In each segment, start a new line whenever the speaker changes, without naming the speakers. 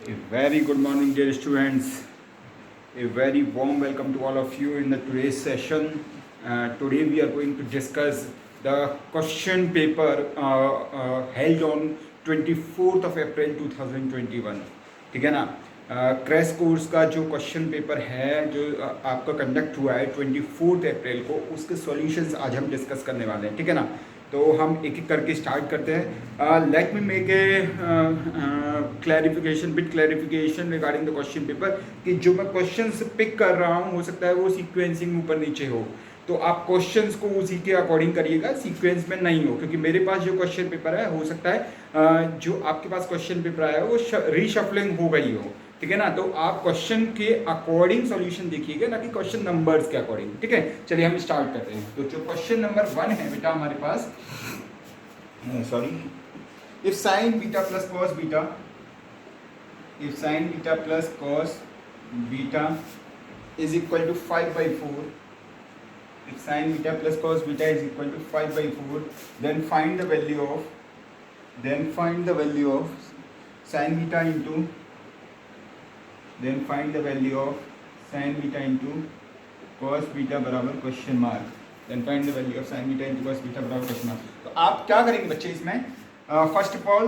A very good morning, dear students. A very warm welcome to all of you in the today's session. Today we are going to discuss the question paper held on 24th of April 2021. ठीक है ना? Crash course का जो question paper है जो आपका conduct हुआ है 24 अप्रैल को, उसके सॉल्यूशंस आज हम डिस्कस करने वाले हैं. ठीक है ना? तो हम एक एक करके स्टार्ट करते हैं. Let me make a clarification regarding the question paper कि जो मैं क्वेश्चंस पिक कर रहा हूँ हो सकता है वो सीक्वेंसिंग ऊपर नीचे हो, तो आप क्वेश्चंस को उसी के अकॉर्डिंग करिएगा, सीक्वेंस में नहीं हो, क्योंकि मेरे पास जो क्वेश्चन पेपर है हो सकता है जो आपके पास क्वेश्चन पेपर आया है वो रीशफलिंग हो गई हो. ठीक है ना? तो आप क्वेश्चन के अकॉर्डिंग सॉल्यूशन देखिएगा, ना कि क्वेश्चन नंबर्स के अकॉर्डिंग. ठीक है, चलिए हम स्टार्ट करते हैं. तो जो क्वेश्चन नंबर 1 है बेटा हमारे पास, sorry, if sine beta plus cos beta, if sine beta plus cos beta is equal to 5/4, if sin beta plus cos beta is equal to 5/4, then find the value of sin beta into, then find the value of sin beta into cos beta बराबर question mark, then find the value of sin beta into cos beta बराबर question mark. तो आप क्या करेंगे बच्चे इसमें? First of all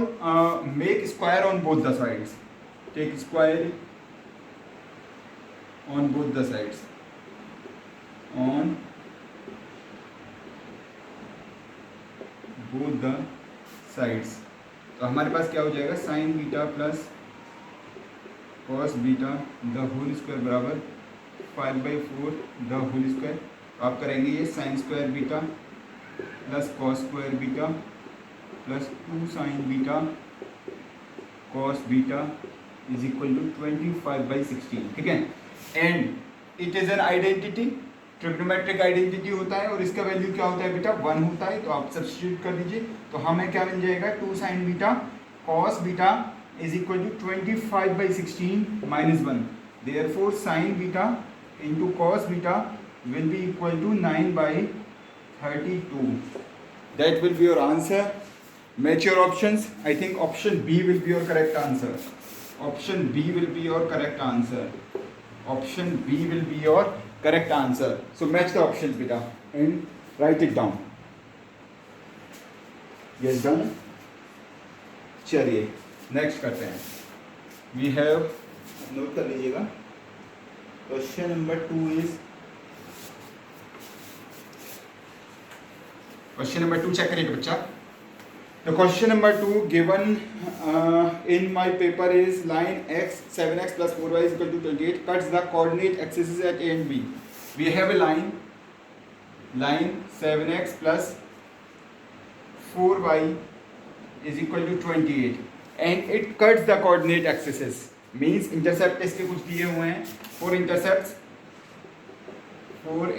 make square on both the sides, take square on both the sides, on both the sides. तो हमारे पास क्या हो जाएगा? Sine beta plus cos beta the whole square बराबर 5/4 द होल स्क्वायर. तो आप करेंगे ये sine square beta plus cos square beta plus 2 sine beta cos beta is equal to 25/16. ठीक है, and it is an identity, trigonometric identity होता है और इसका वैल्यू क्या होता है बेटा? 1 होता है. तो आप सब्स्टिट्यूट कर दीजिए, तो हमें क्या मिल जाएगा? 2 sine beta cos beta is equal to 25/16 -1. Therefore sine beta into cos beta will be equal to 9/32. That will be your answer. Match your options. I think option B will be your correct answer. Option B will be your correct answer. Option B will be your correct answer. So match the options beta and write it down. Yes, done. चलिए next करते हैं. We have, note कर लीजिएगा, question number 2 is, question number 2 check करिए बच्चा. The question number 2 given in my paper is line x 7x plus 4y is equal to 28 cuts the coordinate axes at A and B. We have a line 7x plus 4y is equal to 28 and it cuts the coordinate axes. Means intercept इसके कुछ दिए हुए हैं. Four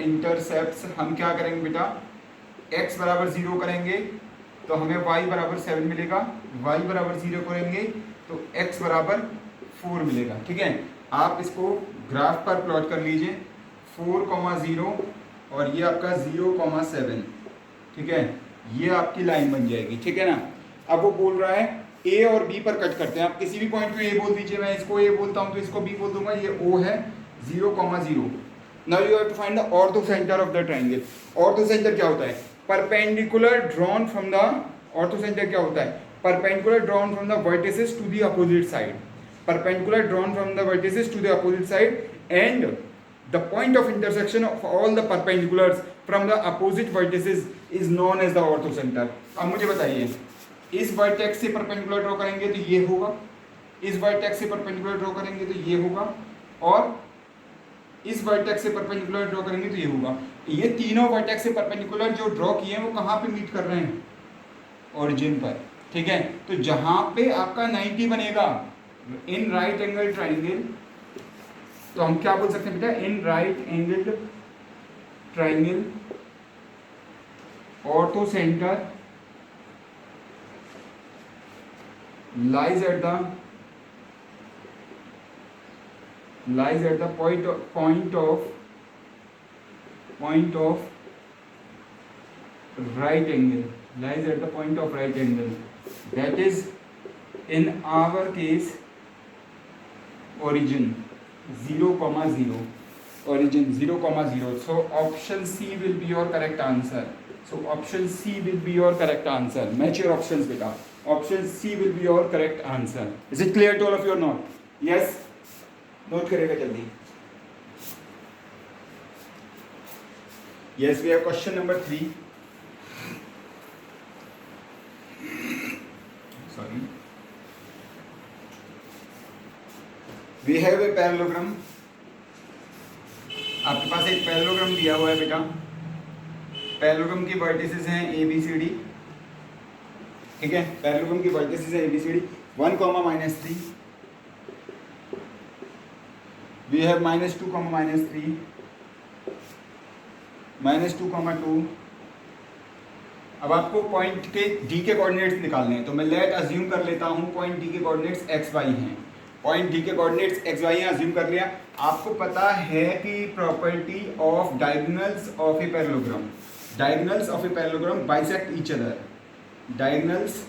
intercepts हम क्या करेंगे बेटा? x बराबर 0 करेंगे तो हमें y बराबर 7 मिलेगा, y बराबर 0 करेंगे तो x बराबर 4 मिलेगा. ठीक है, आप इसको ग्राफ पर प्लॉट कर लीजिए. 4,0 और ये आपका 0,7. ठीक है, ये आपकी लाइन बन जाएगी. ठीक है ना? अब वो बोल रहा है a और b पर कट करते हैं. आप किसी भी पॉइंट पे a बोल दीजिए, मैं इसको a बोलता हूँ तो इसको b बोल दूंगा. ये o है 0,0. Now you have to find the orthocentre of the triangle. Orthocentre क्या होता है? Perpendicular drawn from the, orthocentre क्या होता है? Perpendicular drawn from the vertices to the opposite side. Perpendicular drawn from the vertices to the opposite side and the point of intersection of all the perpendiculars from the opposite vertices is known as the orthocentre. अब मुझे बताइए, इस vertex से perpendicular draw करेंगे तो ये होगा, इस वर्टेक्स से परपेंडिकुलर ड्रॉ करेंगे तो ये होगा, और इस वर्टेक्स से परपेंडिकुलर ड्रॉ करेंगे तो ये होगा. ये तीनों वर्टेक्स से परपेंडिकुलर जो ड्रॉ किए हैं वो कहाँ पे मीट कर रहे हैं? ओरिजिन पर. ठीक है, तो जहां पे आपका 90 बनेगा इन राइट एंगल ट्राइंगल, तो हम क्या बोल सकते हैं बेटा? In right angle triangle ortho centre lies at the point of right angle, lies at the point of right angle. That is, in our case origin 0,0, origin 0,0. So option C will be your correct answer. So option C will be your correct answer. Match your options beta. Option C will be your correct answer. Is it clear to all of you or not? Yes. Note करेगा जल्दी. Yes, we have question number 3. Sorry. We have a parallelogram. आपके पास एक parallelogram दिया हुआ है बेटा. Parallelogram की vertices हैं ए बी सी डी. ठीक है, पैरेललोग्राम की वर्टिसेस हैं A B C D. 1, -3. We have -2, -3, -2, 2. अब आपको पॉइंट के डी के कोऑर्डिनेट्स निकालने हैं, तो मैं लेट अज्यूम कर लेता हूँ पॉइंट डी के कोऑर्डिनेट्स एक्स वाई हैं. पॉइंट डी के कोऑर्डिनेट्स एक्स वाई हैं, अज्यूम कर लिया. आपको पता है कि property of diagonals of a parallelogram, diagonals of a parallelogram bisect each other. Diagonals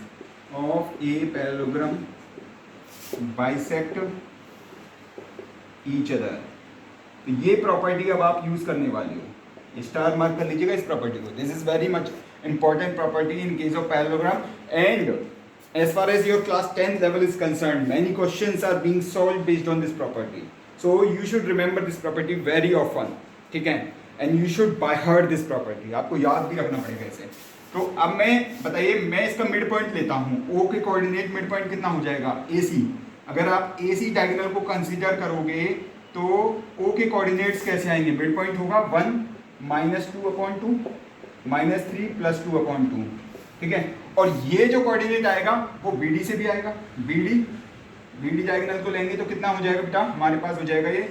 of a parallelogram bisect each other. तो ये प्रॉपर्टी अब आप यूज करने वाले हो. स्टार मार्क कर लीजिएगा इस प्रॉपर्टी को. This is very much important property in case of parallelogram. And as far as your class 10th level is concerned, many questions are being solved based on this property. So you should remember this property very often. ठीक है, and you should by heart this property. आपको याद भी रखना पड़ेगा इसे. तो अब मैं बताइए, मैं इसका मिड पॉइंट लेता हूँ. O के कोऑर्डिनेट मिड पॉइंट कितना हो जाएगा? AC. अगर आप AC डायगोनल को कंसीडर करोगे तो O के कोऑर्डिनेट्स कैसे आएंगे? मिड पॉइंट होगा 1 -2/2 -3 + 2/2. ठीक है, और ये जो कोऑर्डिनेट आएगा वो BD से भी आएगा. BD डायगोनल को लेंगे तो कितना हो जाएगा बेटा? हमारे पास हो जाएगा ये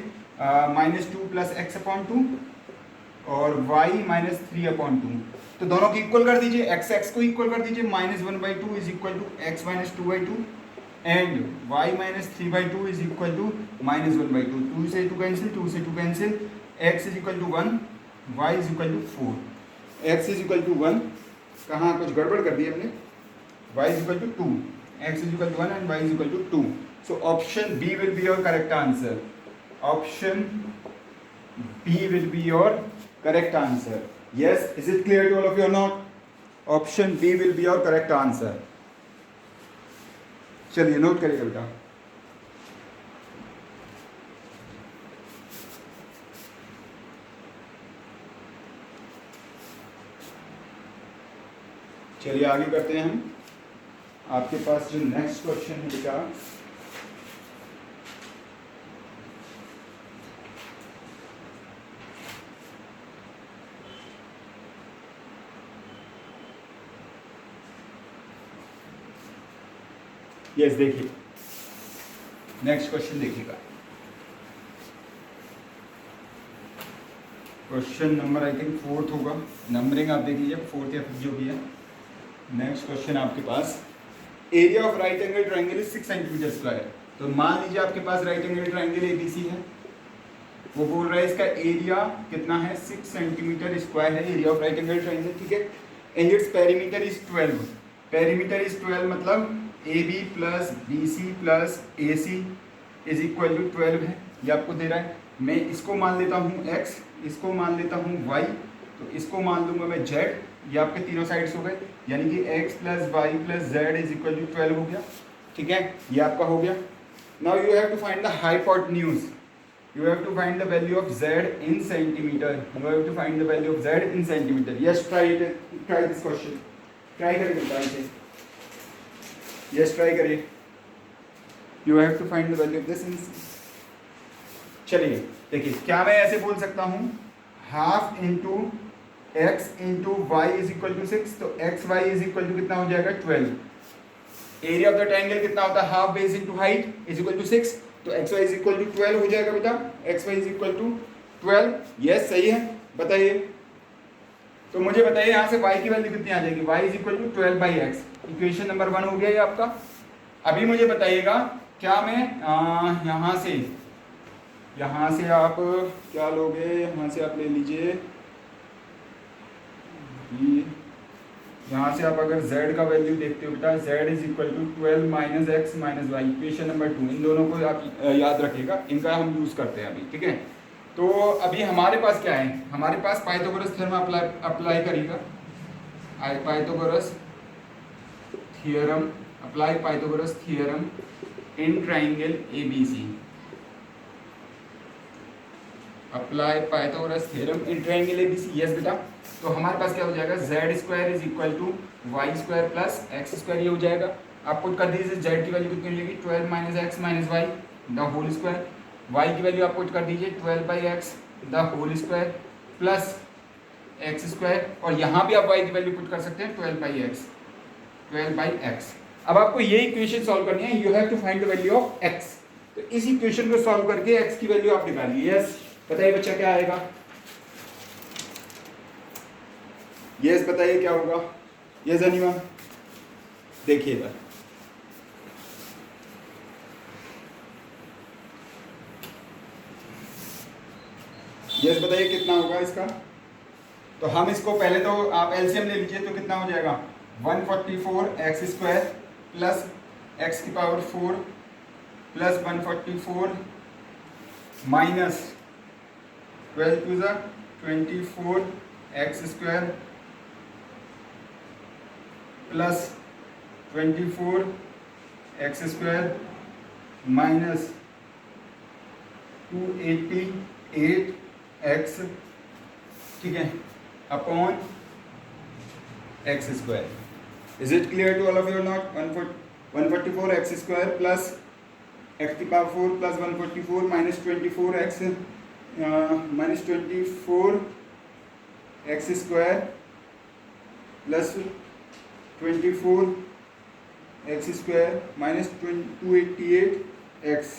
-2 + x/2 और y -3/2. तो दोनों को इक्वल कर दीजिए. x को इक्वल कर दीजिए. -1/2 = x - 2/2 एंड y - 3/2 = -1/2. 2 से 2 कैंसिल, 2 से 2 कैंसिल. x = 1, y = 4. x = 1. कहाँ कुछ गड़बड़ कर दी हमने. y = 2, x = 1 and y = 2. So option B will be your correct answer. Option B will be your correct answer. Yes, is it clear to all of you or not? Option B will be your correct answer. चलिए note करिएगा बेटा. चलिए आगे करते हैं हम. आपके पास जो नेक्स्ट क्वेश्चन है बेटा, यस देखिए नेक्स्ट क्वेश्चन देखिएगा. Question number I think 4th होगा. नंबरिंग आप देख लीजिए 4th या 5th जो भी है. नेक्स्ट क्वेश्चन आपके पास, area of right angle triangle is 6 centimetre square. तो मान लीजिए आपके पास राइट एंगल ट्राइंगल ABC है. वो बोल रहा है इसका एरिया कितना है? 6 सेंटीमीटर स्क्वायर है area of right angle triangle. ठीक है, and its perimeter is 12. Perimeter is 12 मतलब AB + BC + AC = 12 है. ये आपको दे रहा है. मैं इसको मान लेता हूँ x, इसको मान लेता हूँ y, तो इसको मान लूँगा मैं z. ये आपके तीनों साइड्स हो गए, यानी कि x + y + z = 12 हो गया. ठीक है, ये आपका हो गया. Now you have to find the hypotenuse. You have to find the value of z in centimetre. You have to find the value of z in centimetre. Yes, try this question. Try करिए. Yes, try करिए. You have to find the value of this in. चलिए देखिए, क्या मैं ऐसे बोल सकता हूँ, half into x into y = 6. तो xy = कितना हो जाएगा? 12. एरिया ऑफ द ट्रायंगल कितना होता है? Half base into height = 6. तो xy = 12 हो जाएगा बेटा. xy = 12. यस, सही है. बताइए. तो मुझे बताइए यहाँ से y की वैल्यू कितनी आ जाएगी? y = 12/x. इक्वेशन नंबर 1 हो गया ये आपका. अभी मुझे बताइएगा, क्या मैं यहाँ से आप क्या लोगे? यहाँ से आप ले लीजिए यहाँ से आप अगर z का वैल्यू देखते हो बेटा, z is equal to 12 minus x minus y, equation number 2, इन दोनों को आप याद रखिएगा, इनका हम यूज़ करते हैं अभी, ठीक है। तो अभी हमारे पास क्या है, हमारे पास पाइथागोरस थ्योरम अप्लाई करिएगा, Pythagoras theorem, apply Pythagoras theorem in triangle ABC, apply Pythagoras theorem in triangle ABC, yes बेटा। तो हमारे पास क्या हो जाएगा, z square is equal to y square plus x square, ये हो जाएगा। आप पुट कर दीजिए, z की वैल्यू कितनी मिलेगी, 12 minus x minus y the whole square, y की वैल्यू आप पुट कर दीजिए 12 by x the whole square plus x square, और यहाँ भी आप y की वैल्यू पुट कर सकते हैं 12 बाई एक्स। अब आपको ये इक्वेशन सॉल्व करनी है, you have to find the value of x। तो इस इक्वेशन को सॉल्व करके x की वैल्यू आप निकालिए। यस बताइए बच्चा क्या आएगा, यस बताइए क्या होगा, यस अनिमा देखिएगा, यस बताइए कितना होगा इसका। तो हम इसको पहले तो आप एलसीएम ले लीजिए, तो कितना हो जाएगा 144 एक्स स्क्वायर प्लस एक्स की पावर 4 प्लस 144 माइनस 12 टू ज़ा 24 x square plus 24 x square minus 288 x, ठीक है, upon x square. Is it clear to all of you not, 144 x square plus x की power 4 plus 144 minus 24 x minus 24 x square plus 24 x square minus 288 x.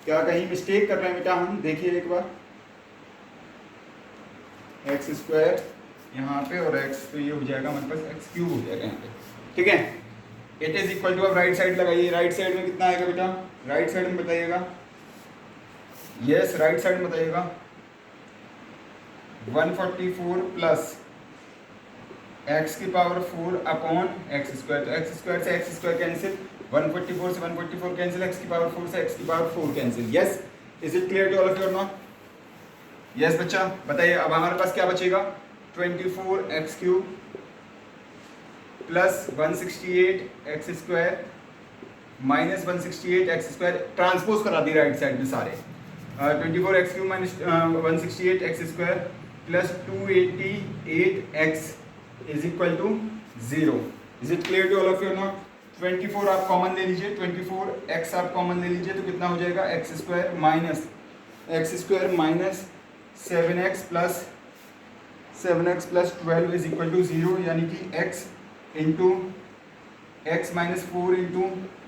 क्या कहीं mistake कर रहे हैं बेटा हम, देखिए एक बार, एक्स स्क्वायर यहाँ पे और एक्स, तो ये हो जाएगा हमारे पास एक्स क्यूब हो जाएगा यहाँ पे, ठीक है। इट इज इक्वल टू, अब राइट साइड लगाइए, राइट साइड में कितना आएगा बेटा, राइट साइड में बताइएगा, यस राइट साइड में बताइएगा 144 प्लस एक्स की पावर 4 अपॉन एक्स स्क्वायर, तो एक्स स्क्वायर से एक्स स्क्वायर कैंसिल, 144 से 144 कैंसिल, एक्स की पावर 4 से एक्स की power 4 cancel. Yes is it clear to all of you और नॉट, यस बच्चा बताइए। अब हमारे पास क्या बचेगा, 24 x cube plus 168 x square minus 168 x square, transpose करा दी राइट साइड में सारे, 24 x cube minus 168 x square plus 288 x is equal to 0। Is it clear to all of you not. 24 आप कॉमन ले लीजिए, 24 एक्स आप common ले लीजिए, तो कितना हो जाएगा, x square minus 7x plus 12 is equal to 0, यानी कि x into x minus 4 into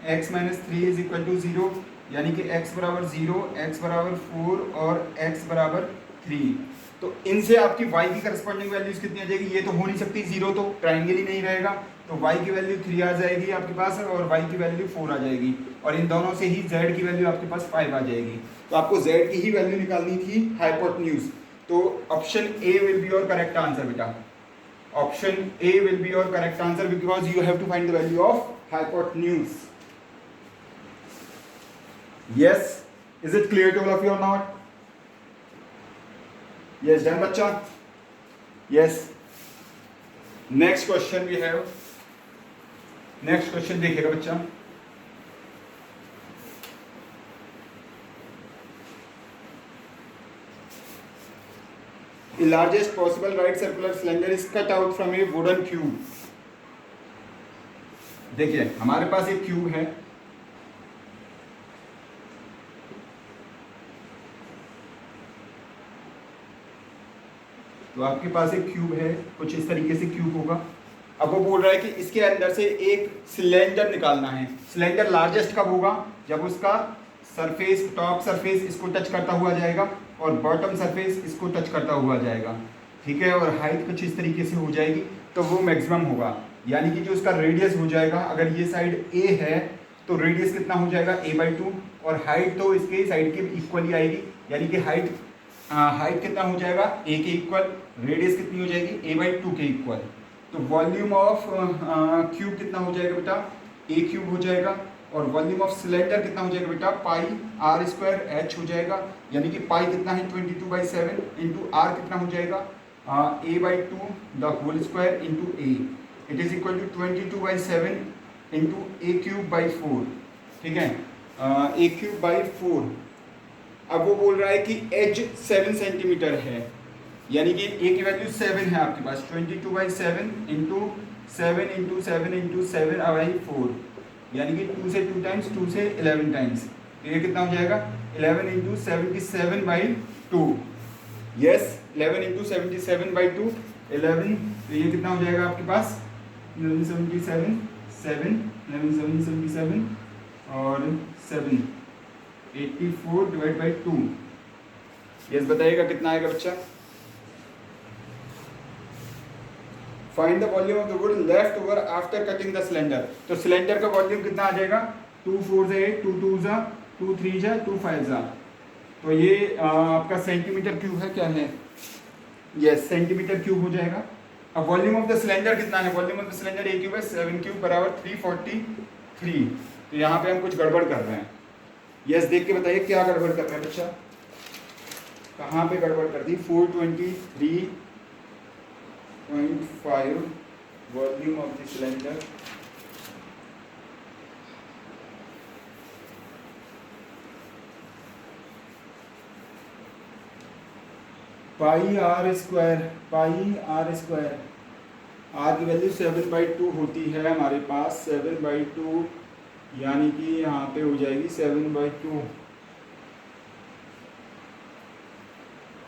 x minus 3 is equal to 0, यानी कि x बराबर 0, x बराबर 4 और x बराबर 3। तो इनसे आपकी y की करस्पॉन्डिंग वैल्यूज कितनी आ जाएगी, ये तो हो नहीं सकती 0, तो ट्राइंगल ही नहीं रहेगा, तो y की वैल्यू 3 आ जाएगी आपके पास और y की वैल्यू 4 आ जाएगी, और इन दोनों से ही z की वैल्यू आपके पास 5 आ जाएगी। तो आपको z की ही वैल्यू निकालनी थी, हाइपोटेन्यूज। तो option A will be your correct answer बेटा, option A will be your correct answer because you have to find the value of hypotenuse. Yes is it clear to all of you और not, yes done बच्चा। Yes next question we have, next question देखिएगा बच्चा, The largest possible right circular cylinder is cut out from a wooden cube। देखिए हमारे पास एक cube है, तो आपके पास एक क्यूब है, कुछ इस तरीके से क्यूब होगा। अब वो बोल रहा है कि इसके अंदर से एक सिलेंडर निकालना है। सिलेंडर लार्जेस्ट कब होगा, जब उसका सरफेस, टॉप सरफेस इसको टच करता हुआ जाएगा और बॉटम सरफेस इसको टच करता हुआ जाएगा, ठीक है, और हाइट कुछ इस तरीके से हो जाएगी, तो वो मैक्सिमम होगा। यानी कि जो उसका रेडियस हो जाएगा, अगर ये साइड ए है तो रेडियस कितना हो जाएगा a/2, और हाइट तो इसके साइड के इक्वली आएगी, यानी कि हाइट कितना हो जाएगा a के इक्वल, रेडियस कितनी हो जाएगी a/2 के इक्वल। तो वॉल्यूम ऑफ क्यूब कितना हो जाएगा बेटा, ए क्यूब हो जाएगा, और वॉल्यूम ऑफ सिलेंडर कितना हो जाएगा बेटा, पाई आर स्क्वायर एच हो जाएगा, यानी कि पाई कितना है 22/7 इंटू आर कितना हो जाएगा a/2 the whole square into a, it is equal to 22/7 into a cube by 4, ठीक है, ए क्यूब बाई 4। अब वो बोल रहा है कि एज 7 सेंटीमीटर है, यानी कि ए की वैल्यू 7 है आपके पास, 22/7 इंटू 7 इंटू 7 इंटू 7/4, यानी कि 2 से 2 टाइम्स, 2 से 11 टाइम्स, तो ये कितना हो जाएगा 11 इंटू 77/2, यस 11 इंटू 77/2, 11, तो ये कितना हो जाएगा आपके पास 1177, 7, 1177 और 7, 84 डिवाइड बाई 2, यस बताइएगा कितना आएगा बच्चा। Find the volume of the wood left over after cutting the cylinder, तो सिलेंडर का वॉल्यूम कितना आ जाएगा 2 4 से 8, 2 2 जा 2 3 जा 2 5 जा, तो ये आपका सेंटीमीटर क्यूब है, क्या है, यस सेंटीमीटर क्यूब हो जाएगा। अब वॉल्यूम ऑफ द सिलेंडर कितना है, volume of the cylinder A cube है, 7 क्यूब बराबर 343, तो यहाँ पे हम कुछ गड़बड़ कर रहे हैं, यस देख के बताइए क्या गड़बड़ कर रहे हैं बच्चा, कहाँ पे गड़बड़ कर दी, 423.5 volume of the cylinder, pi r square, r की वैल्यू 7/2 होती है हमारे पास, 7/2 यानी कि यहाँ पे हो जाएगी 7/2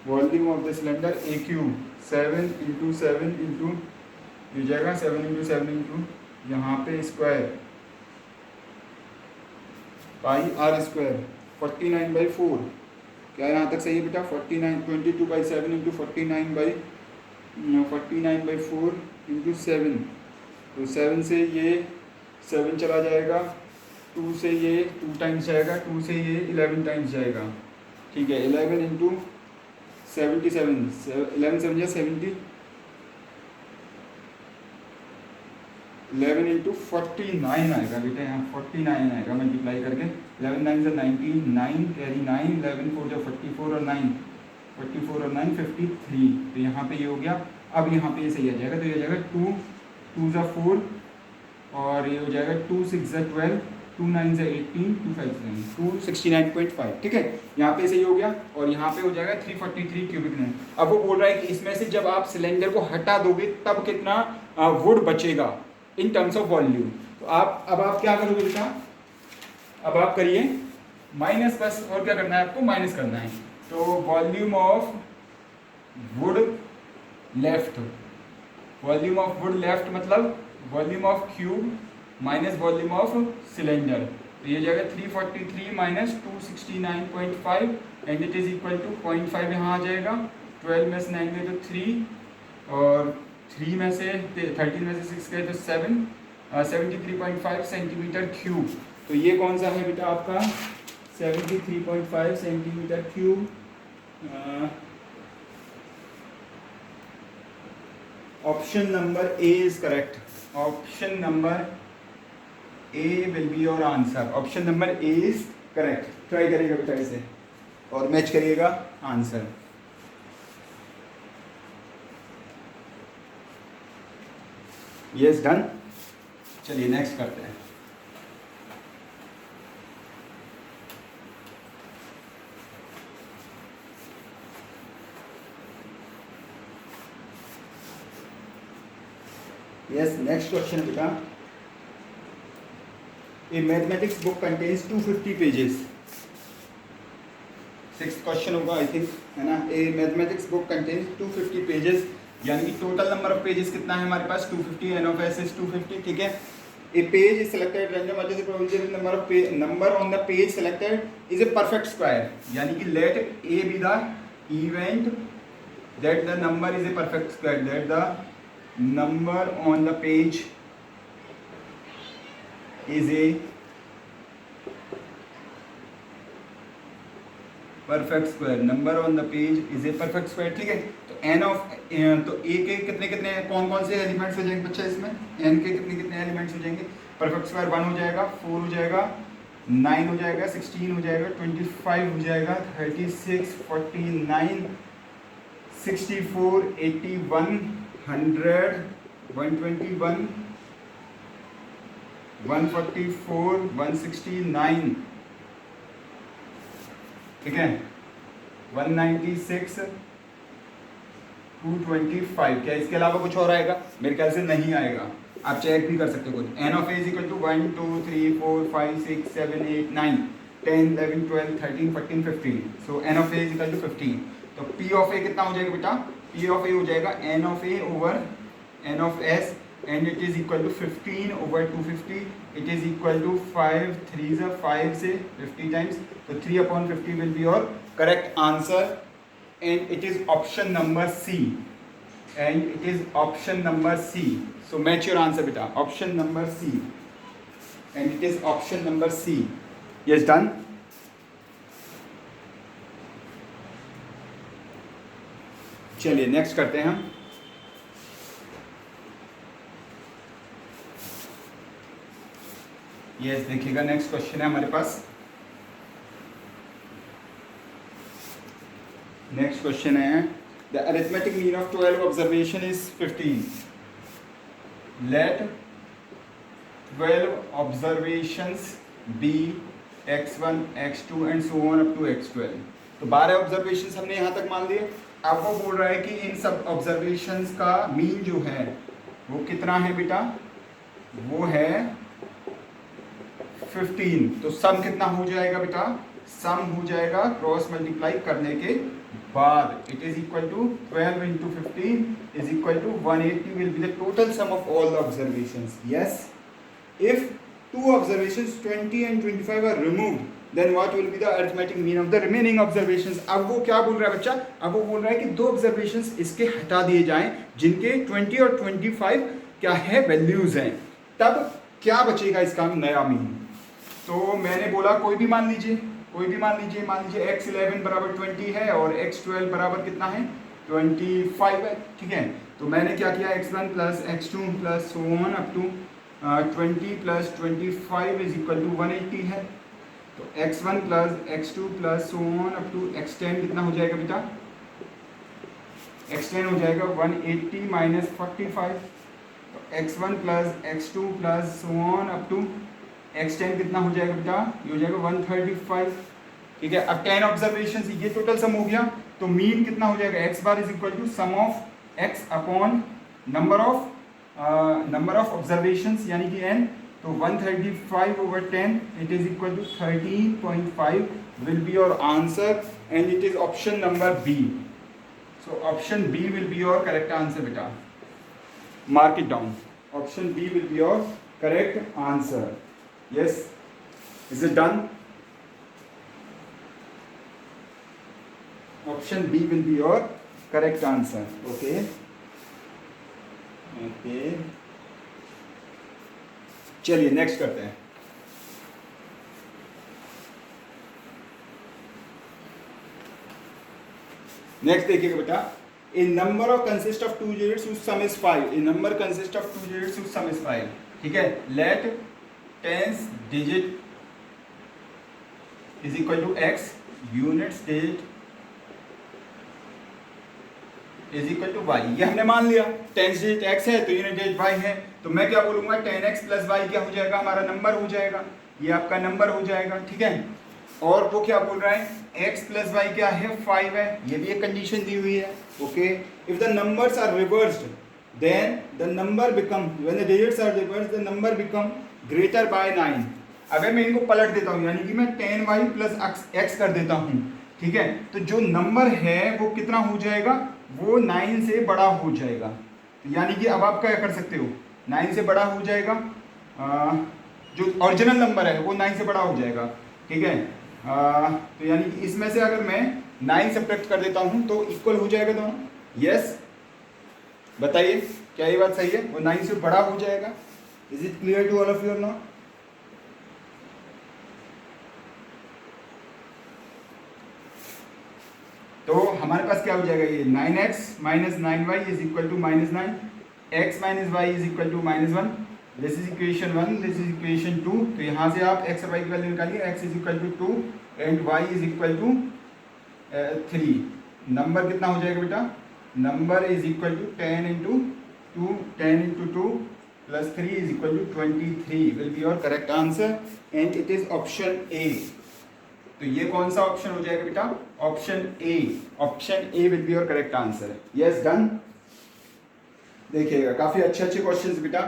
volume of the cylinder A cube, 7 into 7 into हो जाएगा 7 इंटू 7 इंटू यहाँ पे स्क्वायर पाई आर स्क्वायर 49/4, क्या यहाँ तक सही है बेटा, 49 22/7 इंटू 49/4 इंटू 7, तो 7 से ये 7 चला जाएगा, 2 से ये 2 टाइम्स जाएगा, 2 से ये 11 टाइम्स जाएगा, ठीक है, 11 इंटू 77, 11 7 या 70, 11 इंटू 49 आएगा बेटा, यहाँ 49 आएगा मल्टीप्लाई करके, 11 9 से 99 कैरी 9, 11 4 जो 44 और 9 44 और 9 53, तो यहाँ पे ये हो गया। अब यहाँ पे ये सही आ जाएगा, तो ये हो जाएगा 2 2 ज़ा 4 और ये हो जाएगा 2 6 ज़ा 12, 2 9 ज़ा 18, 2 5 9 269.5, ठीक है, यहाँ पे सही हो गया, और यहाँ पे हो जाएगा 343 क्यूबिक मीटर। अब वो बोल रहा है कि इसमें से जब आप सिलेंडर को हटा दोगे तब कितना वुड बचेगा इन टर्म्स ऑफ वॉल्यूम, तो अब आप क्या करोगे बेटा, अब आप करिए माइनस, बस और क्या करना है आपको, माइनस करना है, तो volume of wood left, volume of wood left मतलब volume of cube minus volume of cylinder, तो ये जाएगा 343 minus 269.5 and it is equal to 0.5 यहाँ आ जाएगा, 12 में से 9 गए तो 3 और 3 में से 13 में से 6 गए तो 7, 73.5 सेंटीमीटर क्यूब, तो ये कौन सा है बेटा आपका 73.5 centimetre cube. Option number A is correct, option number A will be your answer, option number A is correct. Try करिएगा बेटा इसे और मैच करिएगा आंसर। यस डन, चलिए नेक्स्ट करते हैं। यस नेक्स्ट क्वेश्चन है बेटा, A mathematics book contains 250 pages, 6th question होगा आई थिंक, है ना। A mathematics book contains 250 pages, यानी कि टोटल नंबर ऑफ पेजेस कितना है हमारे पास 250, एन ऑफ एस इज 250, ठीक है। A page is selected random से provision number of number on the page selected is a perfect square, यानी कि let A be the event that the number is a perfect square, that the number on the page is a perfect square, number on the page is a perfect square, ठीक है। तो N of तो ए के कितने कितने कौन कौन से एलिमेंट्स हो जाएंगे बच्चा इसमें, एन के कितने कितने एलिमेंट्स हो जाएंगे, परफेक्ट स्क्वायर 1 हो जाएगा, 4 हो जाएगा, 9 हो जाएगा, 16 हो जाएगा, 25 हो जाएगा, 36, 49, 64, 81, 100, 121, 144, 169, ठीक है, 196, 225। क्या इसके अलावा कुछ और आएगा? मेरे ख्याल से नहीं आएगा, आप चेक भी कर सकते हो खुद। N of A is equal to 1 2 3 4 5 6 7 8 9 10 11 12 13 14 15। So n of A is equal to 15। तो पी ऑफ ए कितना हो जाएगा बेटा? पी ऑफ ए हो जाएगा n of A over n of S, and it is equal to 15 over 250. It is equal to 5 3s are 5 से 50 times, so 3/50 will be your correct answer, and it is option number C, and it is option number C. So match your answer beta, option number C, and it is option number C. Yes, done. चलिए next करते हैं हम। Yes देखिएगा, next question है हमारे पास। Next question है the arithmetic mean of 12 observation is 15। Let 12 observations be x1 x2 and so on up to x12। तो 12 ऑब्जर्वेशंस हमने यहाँ तक मान लिए। अब वो बोल रहा है कि इन सब ऑब्जर्वेशंस का मीन जो है वो कितना है बेटा? वो है 15। तो सम कितना हो जाएगा बेटा? सम हो जाएगा क्रॉस मल्टीप्लाई करने के बाद, it is equal to 12 into 15 is equal to 180 will be the total sum of all the observations. Yes, if two observations 20 and 25 are removed, then what will be the arithmetic mean of the remaining observations? अब वो क्या बोल रहा है बच्चा? अब वो बोल रहा है कि 2 observations इसके हटा दिए जाएं जिनके 20 और 25 क्या है वैल्यूज हैं, तब क्या बचेगा इसका नया मीन। तो मैंने बोला कोई भी मान लीजिए, मान लीजिए x11 बराबर 20 है और x12 बराबर कितना है? 25 है, ठीक है। तो मैंने क्या किया, x1 plus x2 plus so on up to 20 plus 25 is equal to 180 है। तो x1 plus x2 plus so on up to x10 कितना हो जाएगा बेटा? x10 हो जाएगा 180 माइनस 45। तो x1 plus x2 plus so on up to x10 कितना हो जाएगा बेटा? ये हो जाएगा 135, ठीक है। अब 10 ऑब्जर्वेशन ये टोटल सम हो गया, तो मीन कितना हो जाएगा? x bar is equal to sum of x upon number of observations यानी कि n। तो 135 over 10 it is equal to 13.5 will be your answer, and it is option number B. So option B will be your correct answer बेटा, mark it down. Option B will be your correct answer. Yes, is it done? Option B will be your correct answer. Okay okay, चलिए next करते हैं। Next देखिएगा बेटा, A number of consist of 2 digits whose sum is 5। A number consist of 2 digits whose sum is 5, ठीक है। Let 10th digit is equal to x, units digit is equal to Y. ये हमने मान लिया 10th digit x है तो unit digit y है, तो मैं क्या बोलूंगा? 10x प्लस y क्या हो जाएगा? हमारा नंबर हो जाएगा, ये आपका नंबर हो जाएगा, ठीक है। और वो क्या बोल रहा है? x प्लस y क्या है? 5 है, ये भी एक कंडीशन दी हुई है। Okay, if the numbers are reversed then the number become, when the digits are reversed the number become greater by 9। अगर मैं इनको पलट देता हूँ यानी कि मैं 10y प्लस x कर देता हूँ, ठीक है, तो जो नंबर है वो कितना हो जाएगा? वो 9 से बड़ा हो जाएगा। तो यानी कि अब आप क्या कर सकते हो? 9 से बड़ा हो जाएगा, जो ओरिजिनल नंबर है वो 9 से बड़ा हो जाएगा, ठीक है। तो यानी कि इसमें से अगर मैं 9 सब्ट्रैक्ट कर देता हूँ तो इक्वल हो जाएगा दोनों। यस, बताइए क्या ये बात सही है? वो 9 से बड़ा हो जाएगा। Is it clear to all of you और नॉट? तो हमारे पास क्या हो जाएगा, ये 9x minus 9y is equal to minus 9, x minus y is equal to minus 1, this is equation 1, this is equation 2। तो यहाँ से आप x और y की वैल्यू निकालिए, x is equal to 2 and y is equal to 3। Number कितना हो जाएगा बेटा, number is equal to 10 into 2, 10 into 2 plus 3 is equal to 23 will be your correct answer and it is option A. तो ये कौन सा option हो जाएगा बेटा, option A, option A will be your correct answer. Yes done. देखिएगा काफी अच्छे अच्छे क्वेश्चंस बेटा,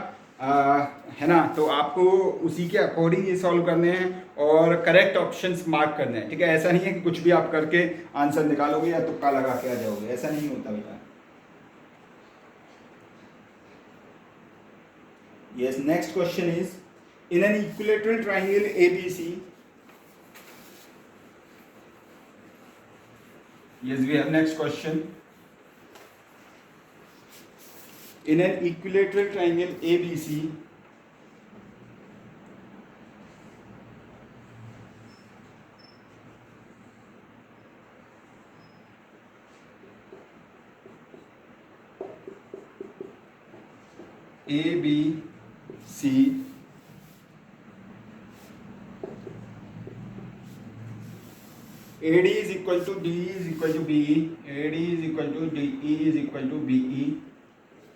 है ना, तो आपको उसी के अकॉर्डिंग ये सॉल्व करने हैं और करेक्ट ऑप्शंस मार्क करने हैं, ठीक है। ऐसा नहीं है कि कुछ भी आप करके आंसर निकालोगे या तुक्का लगा के आ जाओगे, ऐसा नहीं होता बेटा। Yes, next question is in an equilateral triangle ABC, yes we have next question, in an equilateral triangle ABC AD is equal to DE is equal to BE, AD is equal to DE is equal to BE,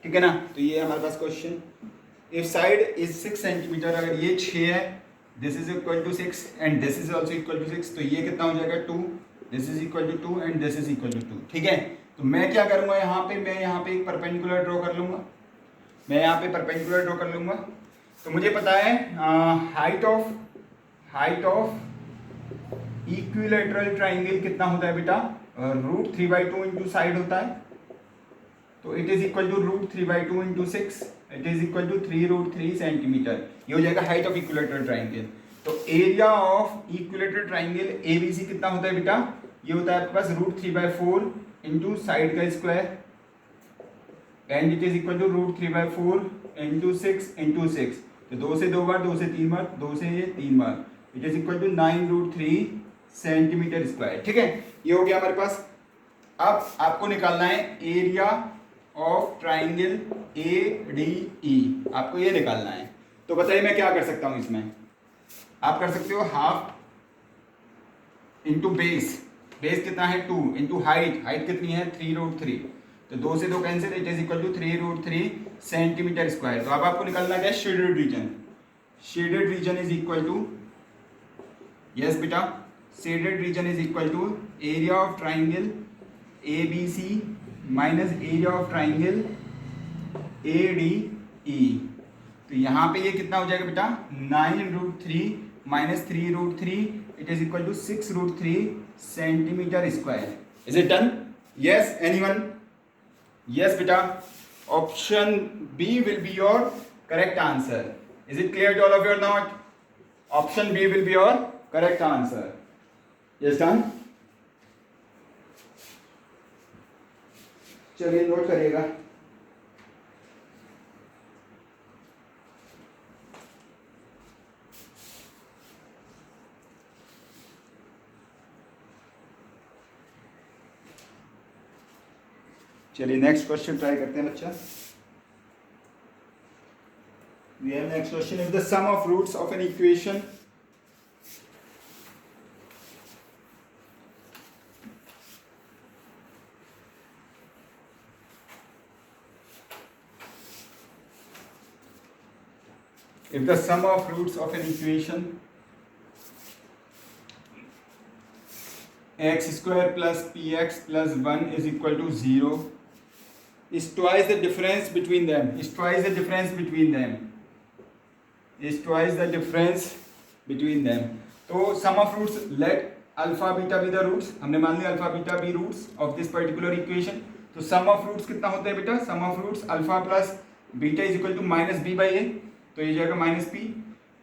ठीक है ना। तो ये हमारे पास question, if side is 6 centimetre, अगर ये 6 है, this is equal to 6 and this is also equal to 6, तो ये कितना हो जाएगा 2, this is equal to 2 and this is equal to 2, ठीक है। तो मैं क्या करूँगा यहाँ पे, मैं यहाँ पे एक परपेंडिकुलर ड्रॉ कर लूँगा, मैं यहाँ पे परपेंडिकुलर ड्रॉ कर लूँगा। तो मुझे पता है हाइट ऑफ इक्विलेटरल ट्राइंगल कितना होता है बेटा, √3/2 इंटू साइड होता है, तो it is equal to √3/2 into 6, it is equal to 3√3 centimetre. ये हो जाएगा हाइट ऑफ इक्विलेटरल ट्राइंगल। तो area of equilateral triangle ABC कितना होता है बेटा, ये होता है आपके पास √3/4 इंटू साइड का square and it is equal to √3/4 into 6 into 6, तो 2 से 2 बार, 2 से 3 बार, 2 से ये 3 बार, it is equal to 9√3 centimetre square, ठीक है। ये हो गया हमारे पास। अब आपको निकालना है एरिया ऑफ ट्राइंगल ADE, आपको ये निकालना है। तो बताइए मैं क्या कर सकता हूं इसमें, आप कर सकते हो हाफ इंटू बेस, बेस कितना है 2 इंटू हाइट, हाइट कितनी है 3√3, तो 2 से 2 cancel, it is equal to 3√3 centimetre square. तो अब आपको निकालना क्या, shaded region, shaded region is equal to, yes बेटा, shaded region is equal to area of triangle ABC minus area of triangle ADE। तो यहाँ पे ये कितना हो जाएगा बेटा, 9√3 minus 3√3, it is equal to 6√3 centimetre square. Is it done? Yes, anyone? Yes बेटा, option B will be your correct answer. Is it clear to all of your not? Option B will be your correct answer. Yes done. चलिए note करिएगा। चलिए next question try करते हैं बच्चा। We have next question, if the sum of roots of an equation x square plus px plus 1 is equal to 0 is twice the difference between them, is twice the difference between them, is twice the difference between them। तो sum of roots, let alpha beta be the roots, हमने मान लिया alpha beta be roots of this particular equation। तो sum of roots कितना होता है बेटा, sum of roots alpha plus beta is equal to minus b by a, तो ये जाएगा minus p,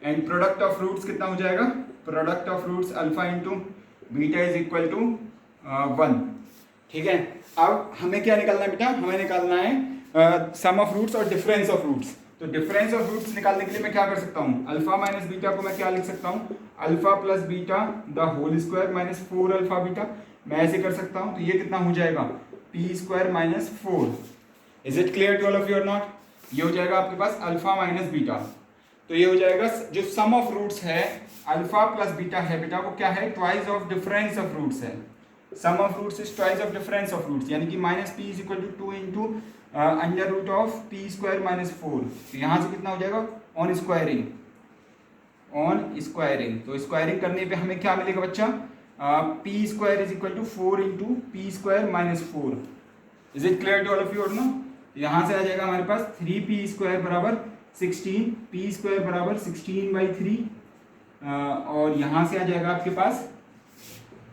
and product of roots कितना हो जाएगा, product of roots alpha into beta is equal to 1, ठीक है। अब हमें क्या निकालना है बेटा, हमें निकालना है सम ऑफ रूट्स और डिफरेंस ऑफ रूट्स। तो डिफरेंस ऑफ रूट्स निकालने के लिए मैं क्या कर सकता हूँ, अल्फा माइनस बीटा को मैं क्या लिख सकता हूँ, alpha plus beta the whole square minus 4 alpha beta, मैं ऐसे कर सकता हूँ, तो ये कितना हो जाएगा p square minus 4। Is it clear to all of you और नॉट? ये हो जाएगा आपके पास अल्फा माइनस बीटा। तो ये हो जाएगा जो सम ऑफ रूट्स है अल्फा प्लस बीटा है बेटा, वो क्या है, twice of difference of roots है। Sum of roots is twice of difference of roots, यानी कि minus P is equal to 2 into under root of P square minus 4। तो यहाँ से कितना हो जाएगा ऑन स्क्वायरिंग, ऑन स्क्वायरिंग। तो स्क्वायरिंग करने पे हमें क्या मिलेगा बच्चा, P square is equal to 4 into p square minus 4। Is it clear to all of you और नो? यहाँ से आ जाएगा हमारे पास 3p स्क्वायर बराबर 16, पी स्क्वायर बराबर 16/3, और यहाँ से आ जाएगा आपके पास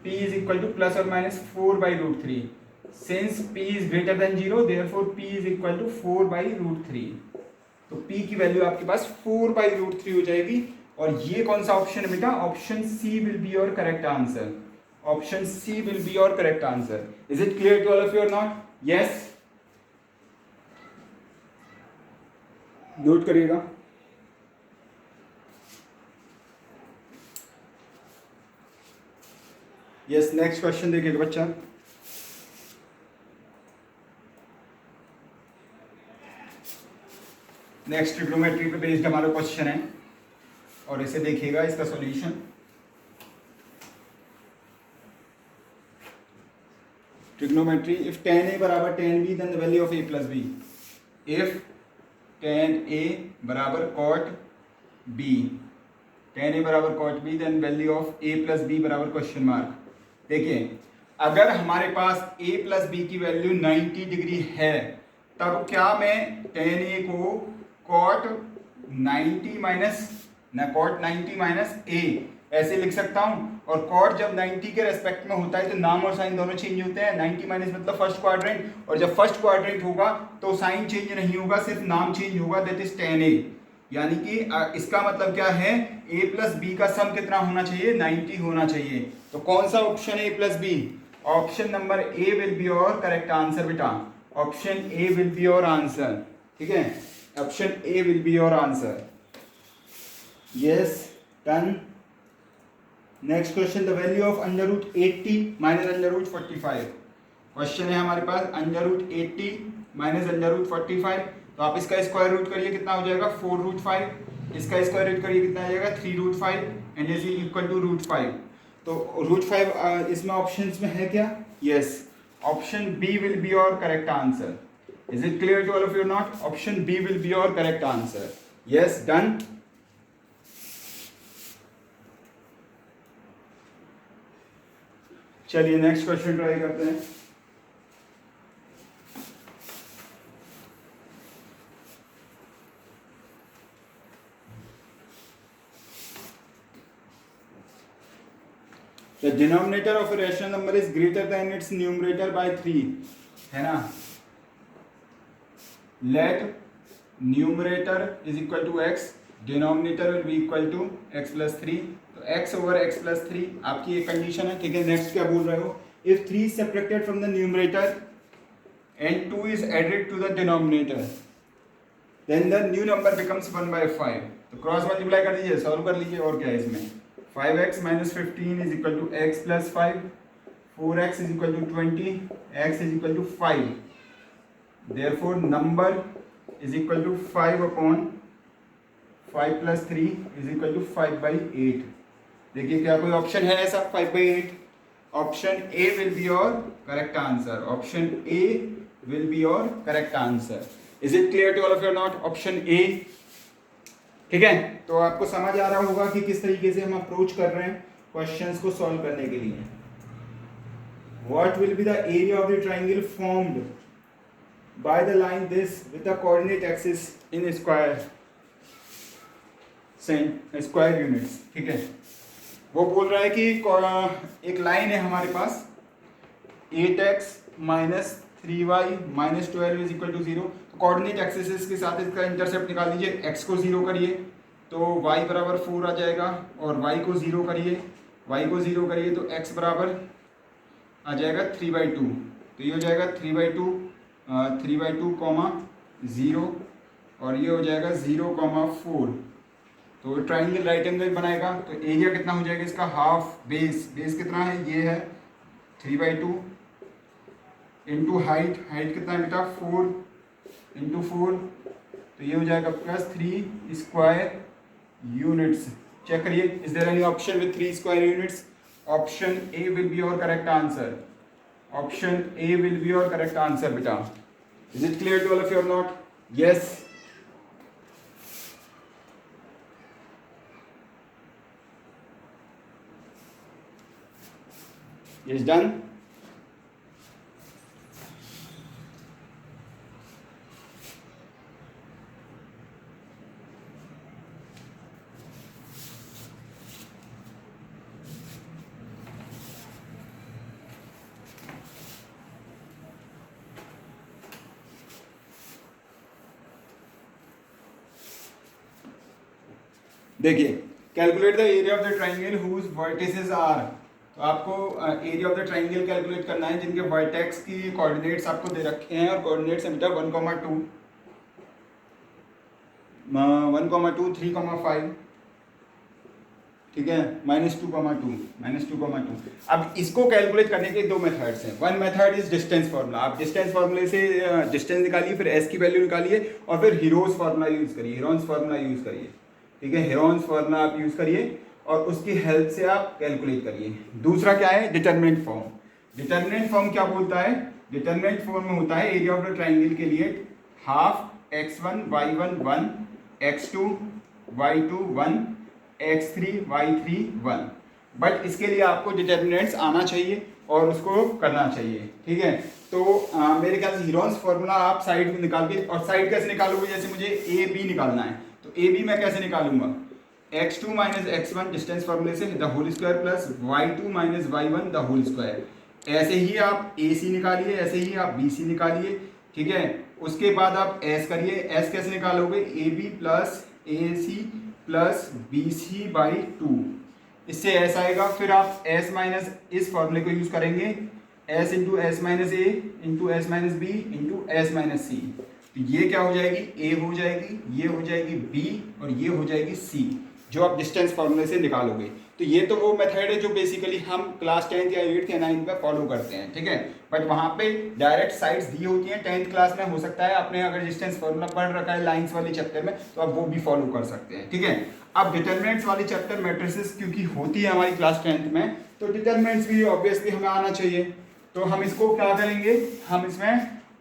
p is equal to plus और minus 4/√3। Since p is greater than 0 therefore p is equal to 4/√3। तो p की वैल्यू आपके पास 4/√3 हो जाएगी। और ये कौन सा ऑप्शन है बेटा, option C will be your correct answer. Option C will be your correct answer. Is it clear to all of you और नॉट? यस, नोट करिएगा। यस, नेक्स्ट क्वेश्चन देखिएगा बच्चा। नेक्स्ट ट्रिग्नोमेट्री पे बेस्ड हमारा question है और इसे देखिएगा, इसका solution. Trigonometry, if tan a बराबर tan b then the value of a plus b। If tan a बराबर cot b, tan a बराबर cot b then value of a plus b बराबर क्वेश्चन मार्क। देखिए, अगर हमारे पास a plus b की value 90 degree है, तब क्या मैं tan a को cot 90 minus cot 90 minus a ऐसे लिख सकता हूं। और कॉट जब 90 के रेस्पेक्ट में होता है तो नाम और साइन दोनों चेंज होते हैं। 90 माइनस मतलब फर्स्ट क्वाड्रेंट, और जब फर्स्ट क्वाड्रेंट होगा तो साइन चेंज नहीं होगा, सिर्फ नाम चेंज होगा, दैट इज tan a। यानी कि इसका मतलब क्या है, a प्लस बी का सम कितना होना चाहिए, 90 होना चाहिए। तो कौन सा ऑप्शन है a plus B? Option number A will be your correct answer बेटा। Option A will be your answer, ठीक है, option A will be your answer. Yes, done. Next question, the value of under root 80 minus under root 45। Question है हमारे पास under root 80 minus under root 45। तो आप इसका square root करिए, कितना हो जाएगा 4√5। इसका स्क्वायर रूट करिए, कितना आ जाएगा 3√5 एंड इज इक्वल टू √5। तो √5 इसमें ऑप्शंस में है क्या? Yes, option B will be your correct answer. Is it clear to all of you not? Option B will be your correct answer. Yes, done. चलिए next question try करते हैं। The denominator of a rational number is greater than its numerator by 3, है ना। Let numerator is equal to x, denominator will be equal to x plus 3। तो x over x plus 3 आपकी एक condition है, ठीक है। नेक्स्ट क्या बोल रहे हो, if 3 is subtracted from the numerator and 2 is added to the denominator then the new number becomes 1/5। तो क्रॉस मल्टीप्लाई कर दीजिए, सॉल्व कर लीजिए, और क्या है इसमें। 5x minus 15 is equal to x plus 5, 4x is equal to 20, x is equal to 5, therefore number is equal to 5 upon 5 plus 3 is equal to 5/8। देखिए क्या कोई ऑप्शन है ऐसा 5/8? Option A will be your correct answer. Option A will be your correct answer. Is it clear to all of you not? Option A, ठीक है। तो आपको समझ आ रहा होगा कि किस तरीके से हम अप्रोच कर रहे हैं क्वेश्चंस को सॉल्व करने के लिए। What will be the area of the triangle formed by the line this with the coordinate axis in square units, ठीक है। वो बोल रहा है कि एक लाइन है हमारे पास 8x minus 3y minus 12 is equal to 0। तो कोऑर्डिनेट एक्सिस के साथ इसका इंटरसेप्ट निकाल दीजिए। x को 0 करिए तो y बराबर 4 आ जाएगा, और y को 0 करिए, तो x बराबर आ जाएगा 3/2। तो ये हो जाएगा 3/2 कॉमा 0, और ये हो जाएगा 0,4। तो ट्राइंगल राइट एंगल बनाएगा। तो एरिया कितना हो जाएगा इसका, हाफ बेस कितना है, ये है 3/2 इंटू हाइट, हाइट कितना है बेटा 4 इंटू 4, तो ये हो जाएगा +3 स्क्वायर यूनिट्स। चेक करिए, is there any option with 3 square units? Option A will be your correct answer, option A will be your correct answer बेटा। Is it clear to all of you और not? Yes, is done. देखिए, calculate the area of the triangle whose vertices are. तो आपको area of the triangle calculate करना है जिनके vertex की coordinates आपको दे रखे हैं, और कोऑर्डिनेट्स हैं बेटा 1,2 1,2 3,5, ठीक है, -2,2 अब इसको कैलकुलेट करने के दो मेथड्स हैं। One method is distance formula. आप डिस्टेंस फार्मूले से डिस्टेंस निकालिए, फिर एस की वैल्यू निकालिए और फिर हीरोज फार्मूला यूज करिए, हीरोन्स फार्मूला यूज करिए, ठीक है, हीरोन्स फार्मूला आप यूज करिए और उसकी हेल्प से आप कैलकुलेट करिए। दूसरा क्या है? Determinant form. डिटरमिनेंट फॉर्म क्या बोलता है? डिटरमिनेंट फॉर्म में होता है एरिया ऑफ द ट्राइंगल के लिए ½ x1 y1 1 x2 y2 1 x3 y3 1। But इसके लिए आपको डिटरमिनेंट्स आना चाहिए और उसको करना चाहिए, ठीक है। तो मेरे ख्याल से हीरोन्स फार्मूला आप साइड में निकाल के, और साइड कैसे निकालोगे? जैसे मुझे ए बी निकालना है, तो ए बी मैं कैसे निकालूंगा? x2 माइनस x1 डिस्टेंस फार्मूले से the whole square plus y2 minus y1 the whole square. ऐसे ही आप AC निकालिए, ऐसे ही आप BC निकालिए, ठीक है। उसके बाद आप S करिए। S कैसे निकालोगे? AB plus AC plus BC by 2, इससे S आएगा। फिर आप S माइनस इस फॉर्मूले को यूज करेंगे, S into S minus A into S minus B into S minus C. तो ये क्या हो जाएगी? A हो जाएगी, ये हो जाएगी B और ये हो जाएगी C, जो आप डिस्टेंस फार्मूले से निकालोगे। तो ये तो वो मेथड है जो बेसिकली हम क्लास 10th या 8th या 9th में फॉलो करते हैं, ठीक है। बट वहाँ पे डायरेक्ट साइड्स दी होती हैं। 10th क्लास में हो सकता है आपने अगर डिस्टेंस फार्मूला पढ़ रखा है लाइंस वाले चैप्टर में, तो आप वो भी फॉलो कर सकते हैं, ठीक है। अब डिटरमिनेंट्स वाली चैप्टर मैट्रिसेस क्योंकि होती है हमारी क्लास 10th में, तो डिटरमिनेंट्स भी ऑब्वियसली हमें आना चाहिए। तो हम इसको क्या करेंगे? हम इसमें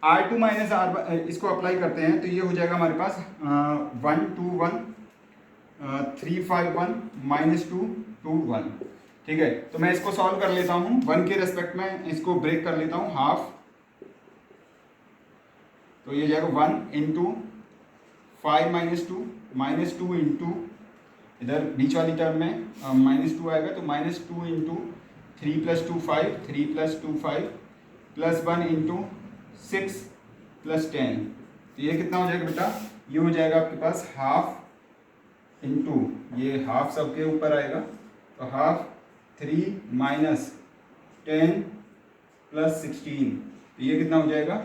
R2 माइनस R1 इसको अप्लाई करते हैं, तो ये हो जाएगा हमारे पास 1 2 1 3 5 1 -2 2 1, ठीक है। तो मैं इसको सॉल्व कर लेता हूँ 1 के रेस्पेक्ट में, इसको ब्रेक कर लेता हूँ हाफ। तो ये जाएगा 1 इंटू 5 -2 इंटू इधर बीच वाली टर्म में -2 आएगा, तो -2 इंटू 3 + 2 5 3 + 2 5 प्लस 1 इंटू 6 + 10। तो ये कितना हो जाएगा बेटा? ये हो जाएगा आपके पास हाफ इंटू ये हाफ सबके ऊपर आएगा, तो हाफ 3 माइनस 10 प्लस 16। तो ये कितना हो जाएगा?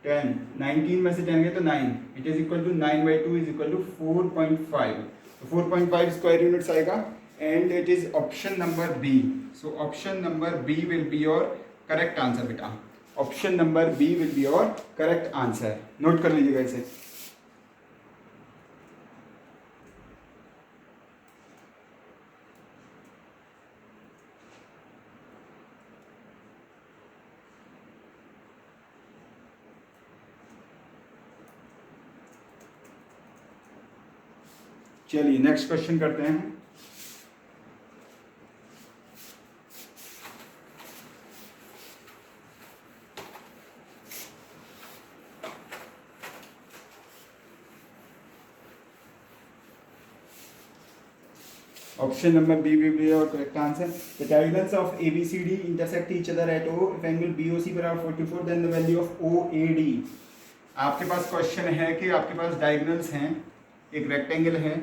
10। 19 में से 10 गए तो 9। It is equal to 9/2 is equal to 4.5। तो 4.5 स्क्वायर यूनिट्स आएगा and it is option number B. So option number B will be your correct answer बेटा। Option number B will be your correct answer. Note कर लीजिएगा इसे। चलिए next question करते हैं। Option number B will be your correct answer. The diagonals of ABCD intersect each other at O. If angle BOC बराबर 44, then the value of OAD. आपके पास question है कि आपके पास डायगोनल्स हैं, एक रेक्टेंगल है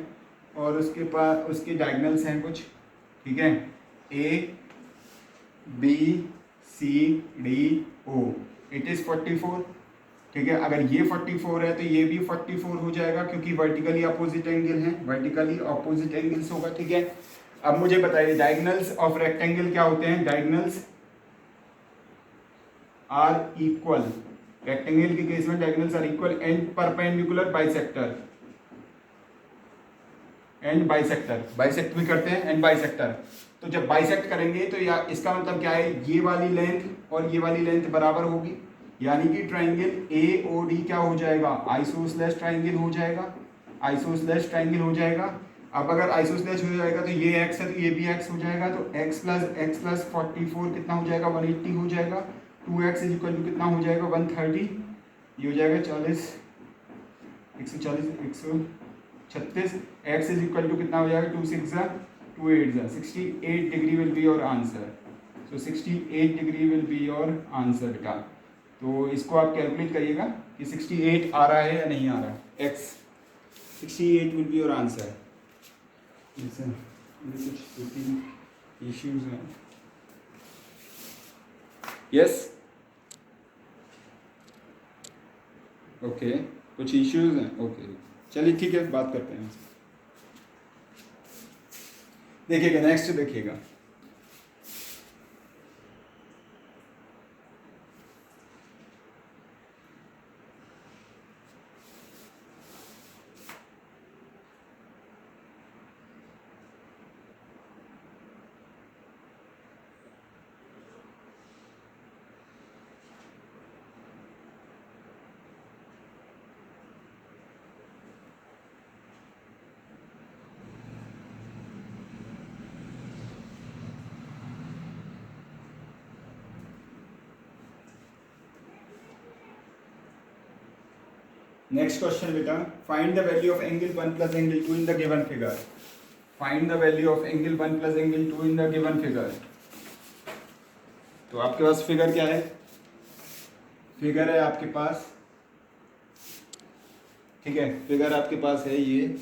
और उसके पास उसके डायगोनल्स हैं कुछ, ठीक है, A B C D O। It is 44, ठीक है। अगर ये 44 है तो ये भी 44 हो जाएगा क्योंकि वर्टिकली अपोजिट एंगल है, वर्टिकली अपोजिट एंगल्स होगा, ठीक है। अब मुझे बताइए डायगोनल्स ऑफ रेक्टेंगल क्या होते हैं? डायगोनल्स आर इक्वल, रेक्टेंगल के केस में diagonals are equal and perpendicular bisector, and bisector, bisect भी करते हैं एंड बाइसेक्टर। तो जब बाइसेक्ट करेंगे तो या इसका मतलब क्या है, ये वाली लेंथ और ये वाली लेंथ बराबर होगी, यानी कि ट्राइंगल ए ओ डी क्या हो जाएगा, आइसोसेलेस ट्राइंगल हो जाएगा, आइसोसेलेस ट्राइंगल हो जाएगा। अब अगर आइसोसेलेस हो जाएगा तो ये x है तो ये भी x हो जाएगा, तो x प्लस 44 कितना हो जाएगा, 180 हो जाएगा। 2x इज इक्वल टू कितना हो जाएगा, 130, ये हो जाएगा 40, 140, 136। x इज इक्वल टू कितना हो जाएगा, 2 6 2 8 68 degree will be your answer. So 68 degree will be your answer बेटा। तो इसको आप कैलकुलेट करिएगा कि 68 आ रहा है या नहीं आ रहा है, x 68 will be your answer. जैसे कुछ इश्यूज हैं, यस ओके, कुछ इश्यूज हैं, ओके चलिए ठीक है, बात करते हैं। देखिएगा नेक्स्ट, देखिएगा नेक्स्ट क्वेश्चन बेटा, find the value of angle 1 plus angle 2 in the given figure. Find the value of angle 1 plus angle 2 in the given figure. तो आपके पास फिगर क्या है, फिगर है आपके पास, ठीक है, फिगर आपके पास है ये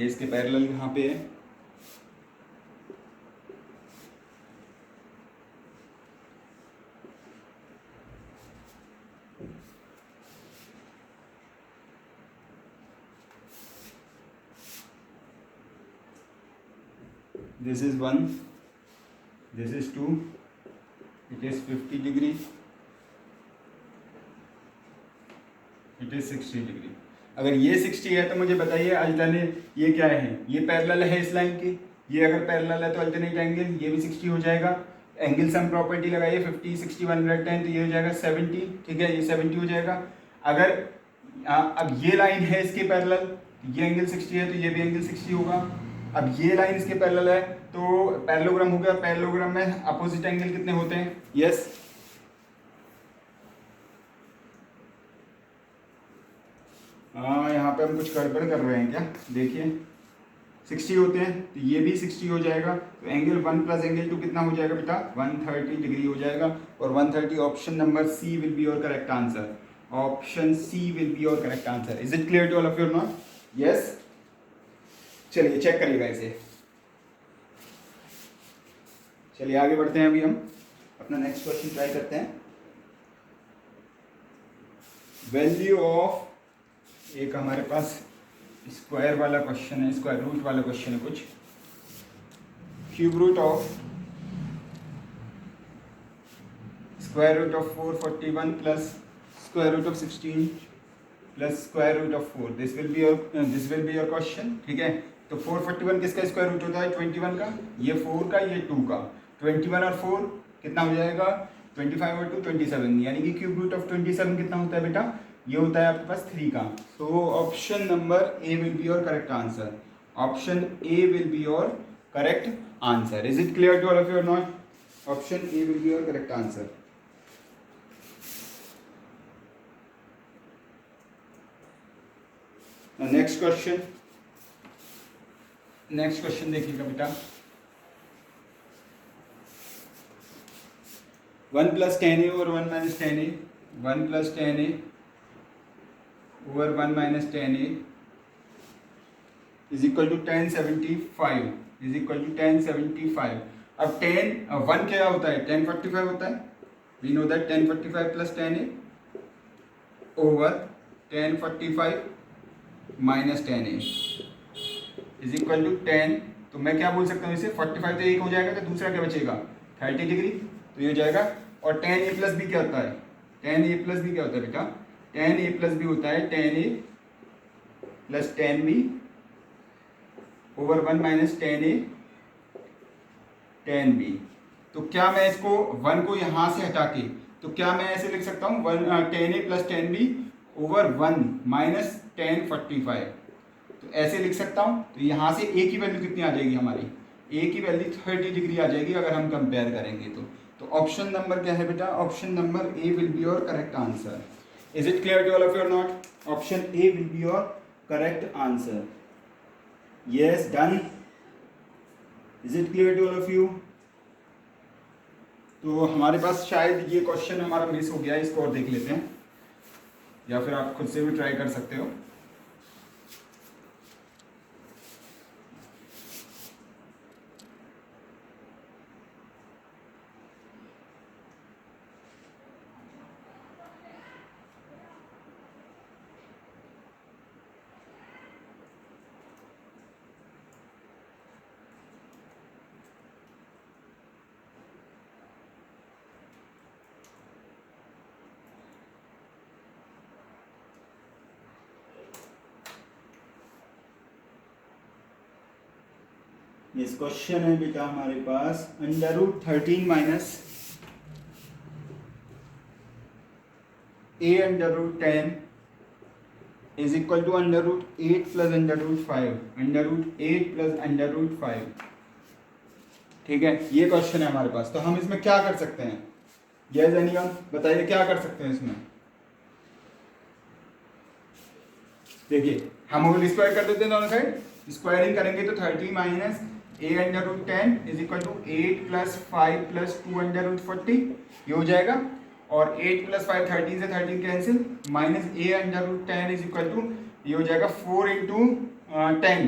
इसके पैरेलल यहाँ पे है, this is 1, this is 2, it is 50 degree, it is 60 degree। अगर ये 60 है तो मुझे बताइए अल्टरनेट ये क्या है, ये पैरेलल है इस लाइन की, ये अगर पैरेलल है तो अल्टरनेट एंगल ये भी 60 हो जाएगा। एंगल सम प्रॉपर्टी लगाइए, 50 60 110 तो ये हो जाएगा 70, ठीक है, ये 70 हो जाएगा। अगर अब ये लाइन है इसके पैरेलल, ये एंगल 60 है तो ये भी एंगल 60 होगा। अब ये लाइन इसके पैरेलल है तो पैरेललोग्राम हो गया, पैरेललोग्राम में अपोजिट एंगल कितने होते हैं, यस यहाँ पे हम कुछ गड़बड़ कर रहे हैं क्या, देखिए 60 होते हैं तो ये भी 60 हो जाएगा, तो एंगल 1 प्लस एंगल 2 कितना हो जाएगा बेटा, 130 डिग्री हो जाएगा। और 130 option number C will be your correct answer, option C will be your correct answer. Is it clear to all of you not, yes. चलिए चेक करिएगा इसे, चलिए आगे बढ़ते हैं, अभी हम अपना नेक्स्ट क्वेश्चन ट्राई करते हैं। वैल्यू ऑफ, एक हमारे पास स्क्वायर वाला क्वेश्चन है, स्क्वायर रूट वाला क्वेश्चन है कुछ, cube root of square root of 441 plus square root of 16 plus square root of 4, this will be your question, ठीक है। तो 441 किसका स्क्वायर रूट होता है, 21 का, ये 4 का, ये 2 का, 21 और 4 कितना हो जाएगा, 25 और 2 27, यानी कि क्यूब रूट ऑफ 27 कितना होता है बेटा, ये होता है आपके पास 3 का। तो option number A will be your correct answer, option A will be your correct answer. Is it clear to all of you और not, option A will be your correct answer. Next question, next question देखिएगा बेटा, 1 plus 10a over 1 minus 10a, 1 plus 10a over 1 minus 10a is equal to 1075, is equal to 1075। अब 1 क्या होता है, 1045 होता है, we know that 1045 plus 10a over 1045 minus 10a is equal to 10, तो मैं क्या बोल सकता हूँ इसे 45 तो एक हो जाएगा, तो दूसरा क्या बचेगा 30 डिग्री, तो ये हो जाएगा। और tan a प्लस बी क्या होता है, tan a प्लस बी क्या होता है बेटा, tan a प्लस बी होता है tan a plus tan b over 1 minus tan a tan b। तो क्या मैं इसको 1 को यहाँ से हटा के, तो क्या मैं ऐसे लिख सकता हूँ tan a plus tan b over 1 minus tan 45, तो ऐसे लिख सकता हूँ। तो यहाँ से a की वैल्यू कितनी आ जाएगी हमारी, a की वैल्यू 30 डिग्री आ जाएगी अगर हम कंपेयर करेंगे तो ऑप्शन नंबर क्या है बेटा, option number A will be your correct answer. Is it clear to all of you और not? Option A will be your correct answer. Yes, done. Is it clear to all of you? तो हमारे पास शायद ये question हमारा miss हो गया है, इसको और देख लेते हैं, या फिर आप खुद से भी ट्राई कर सकते हो। इस क्वेश्चन है बेटा हमारे पास √13 minus a √10 is equal to √8 plus √5, √8 plus √5। ठीक है, ये क्वेश्चन है हमारे पास। तो हम इसमें क्या कर सकते हैं, यस एनीवन बताइए क्या कर सकते हैं इसमें। देखिए हम होल स्क्वायर कर देते हैं दोनों साइड, स्क्वायरिंग करेंगे तो 30 minus a √10 is equal to 8 plus 5 plus 2 √40, ये हो जाएगा। और 8 प्लस 5 13 से 13 cancel, minus a √10 is equal to ये हो जाएगा 4 इंटू 10,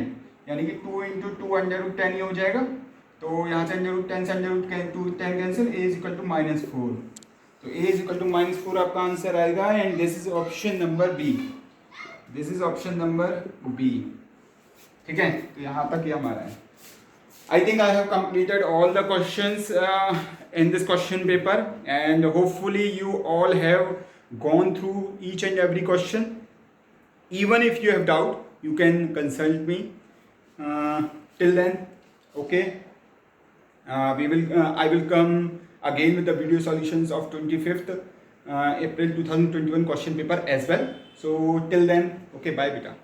यानी कि 2 इंटू 2 √10 ये हो जाएगा। तो यहाँ से √10 से √10 cancel, a is equal to -4, तो a इज इक्वल टू -4 आपका आंसर आएगा। And this is option number B, this is option number B. ठीक है, तो यहाँ तक ये हमारा है। I think I have completed all the questions in this question paper, and hopefully you all have gone through each and every question. Even if you have doubt, you can consult me. Till then, okay, I will come again with the video solutions of 25th April 2021 question paper as well. So till then, okay, bye beta.